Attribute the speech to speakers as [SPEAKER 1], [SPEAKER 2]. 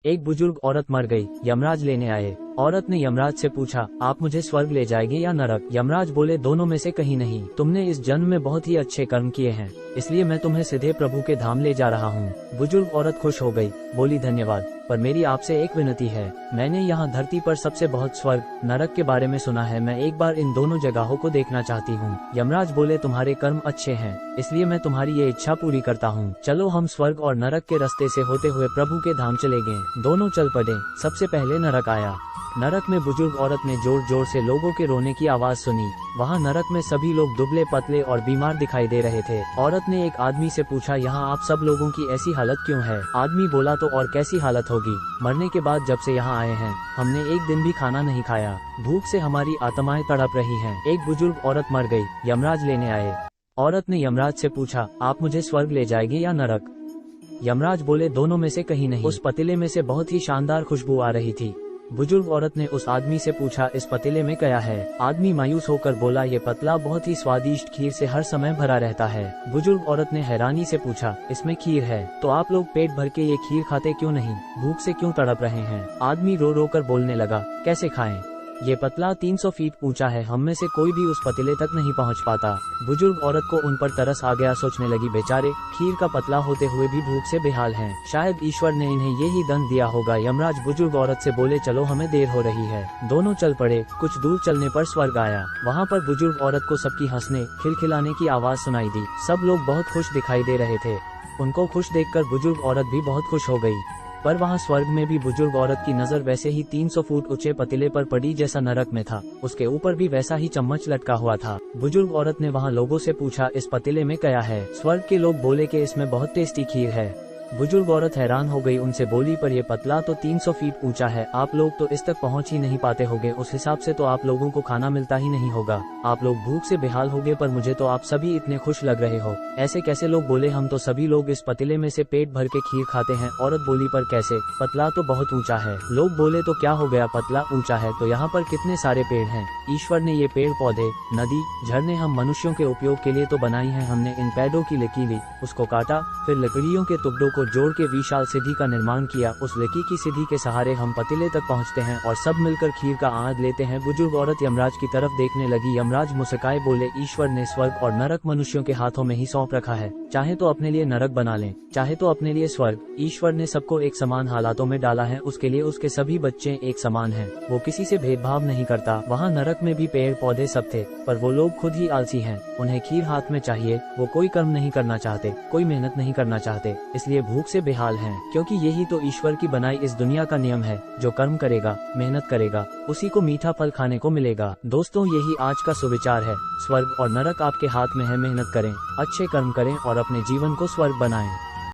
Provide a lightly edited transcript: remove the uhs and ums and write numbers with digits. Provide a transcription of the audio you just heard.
[SPEAKER 1] एक बुजुर्ग औरत मर गई। यमराज लेने आए। औरत ने यमराज से पूछा, आप मुझे स्वर्ग ले जाएंगे या नरक? यमराज बोले, दोनों में से कहीं नहीं। तुमने इस जन्म में बहुत ही अच्छे कर्म किए हैं, इसलिए मैं तुम्हें सीधे प्रभु के धाम ले जा रहा हूँ। बुजुर्ग औरत खुश हो गई, बोली, धन्यवाद, पर मेरी आपसे एक विनती है। मैंने यहाँ धरती पर सबसे बहुत स्वर्ग नरक के बारे में सुना है। मैं एक बार इन दोनों जगहों को देखना चाहती हूँ। यमराज बोले, तुम्हारे कर्म अच्छे हैं, इसलिए मैं तुम्हारी ये इच्छा पूरी करता हूँ। चलो हम स्वर्ग और नरक के रास्ते से होते हुए प्रभु के धाम चले गए। दोनों चल पड़े। सबसे पहले नरक आया। नरक में बुजुर्ग औरत ने जोर जोर से लोगों के रोने की आवाज सुनी। वहाँ नरक में सभी लोग दुबले पतले और बीमार दिखाई दे रहे थे। औरत ने एक आदमी से पूछा, यहाँ आप सब लोगों की ऐसी हालत क्यों है? आदमी बोला, तो और कैसी हालत होगी, मरने के बाद जब से यहाँ आए हैं हमने एक दिन भी खाना नहीं खाया, भूख से हमारी आत्माएं तड़प रही हैं। एक बुजुर्ग औरत मर गई। यमराज लेने आए। औरत ने यमराज से पूछा, आप मुझे स्वर्ग ले जाएंगे या नरक? यमराज बोले, दोनों में से कहीं नहीं। उस पतीले में से बहुत ही शानदार खुशबू आ रही थी। बुजुर्ग औरत ने उस आदमी से पूछा, इस पतीले में क्या है? आदमी मायूस होकर बोला, ये पतला बहुत ही स्वादिष्ट खीर से हर समय भरा रहता है। बुजुर्ग औरत ने हैरानी से पूछा, इसमें खीर है तो आप लोग पेट भर के ये खीर खाते क्यों नहीं? भूख से क्यों तड़प रहे हैं? आदमी रो रो कर बोलने लगा, कैसे खाएं? ये पतला 300 फीट ऊंचा है, हम में से कोई भी उस पतीले तक नहीं पहुंच पाता। बुजुर्ग औरत को उन पर तरस आ गया। सोचने लगी, बेचारे खीर का पतला होते हुए भी भूख से बेहाल हैं। शायद ईश्वर ने इन्हें यही दंड दिया होगा। यमराज बुजुर्ग औरत से बोले, चलो हमें देर हो रही है। दोनों चल पड़े। कुछ दूर चलने पर स्वर्ग आया। वहाँ पर बुजुर्ग औरत को सबकी हंसने खिलखिलाने की आवाज सुनाई दी। सब लोग बहुत खुश दिखाई दे रहे थे। उनको खुश देखकर बुजुर्ग औरत भी बहुत खुश हो गई। पर वहाँ स्वर्ग में भी बुजुर्ग औरत की नजर वैसे ही 300 फुट ऊंचे पतीले पर पड़ी जैसा नरक में था। उसके ऊपर भी वैसा ही चम्मच लटका हुआ था। बुजुर्ग औरत ने वहाँ लोगों से पूछा, इस पतीले में क्या है? स्वर्ग के लोग बोले कि इसमें बहुत टेस्टी खीर है। बुजुर्ग औरत हैरान हो गई। उनसे बोली, पर ये पतला तो 300 फीट ऊंचा है, आप लोग तो इस तक पहुंच ही नहीं पाते होंगे। उस हिसाब से तो आप लोगों को खाना मिलता ही नहीं होगा। आप लोग भूख से बेहाल होंगे, पर मुझे तो आप सभी इतने खुश लग रहे हो। ऐसे कैसे? लोग बोले, हम तो सभी लोग इस पतीले में से पेट भर के खीर खाते हैं। औरत बोली, पर कैसे? पतला तो बहुत ऊंचा है। लोग बोले, तो क्या हो गया, पतला ऊंचा है तो यहाँ पर कितने सारे पेड़ हैं। ईश्वर ने ये पेड़ पौधे, नदी, झरने हम मनुष्यों के उपयोग के लिए तो बनाई है। हमने इन पेड़ों की लकीली उसको काटा, फिर लकड़ियों के टुकड़ों को जोड़ के विशाल सीढ़ी का निर्माण किया। उस लकी की सीढ़ी के सहारे हम पतीले तक पहुंचते हैं और सब मिलकर खीर का आनंद लेते हैं। बुजुर्ग औरत यमराज की तरफ देखने लगी। यमराज मुस्कुराए बोले, ईश्वर ने स्वर्ग और नरक मनुष्यों के हाथों में ही सौंप रखा है। चाहे तो अपने लिए नरक बना लें, चाहे तो अपने लिए स्वर्ग। ईश्वर ने सबको एक समान हालातों में डाला है, उसके लिए उसके सभी बच्चे एक समान हैं। वो किसी से भेदभाव नहीं करता। वहाँ नरक में भी पेड़ पौधे सब थे, पर वो लोग खुद ही आलसी हैं। उन्हें खीर हाथ में चाहिए। वो कोई कर्म नहीं करना चाहते, कोई मेहनत नहीं करना चाहते, इसलिए भूख से बेहाल हैं। क्योंकि यही तो ईश्वर की बनाई इस दुनिया का नियम है। जो कर्म करेगा, मेहनत करेगा, उसी को मीठा फल खाने को मिलेगा। दोस्तों, यही आज का सुविचार है। स्वर्ग और नरक आपके हाथ में है। मेहनत करें, अच्छे कर्म करें और अपने जीवन को स्वर्ग बनाएं।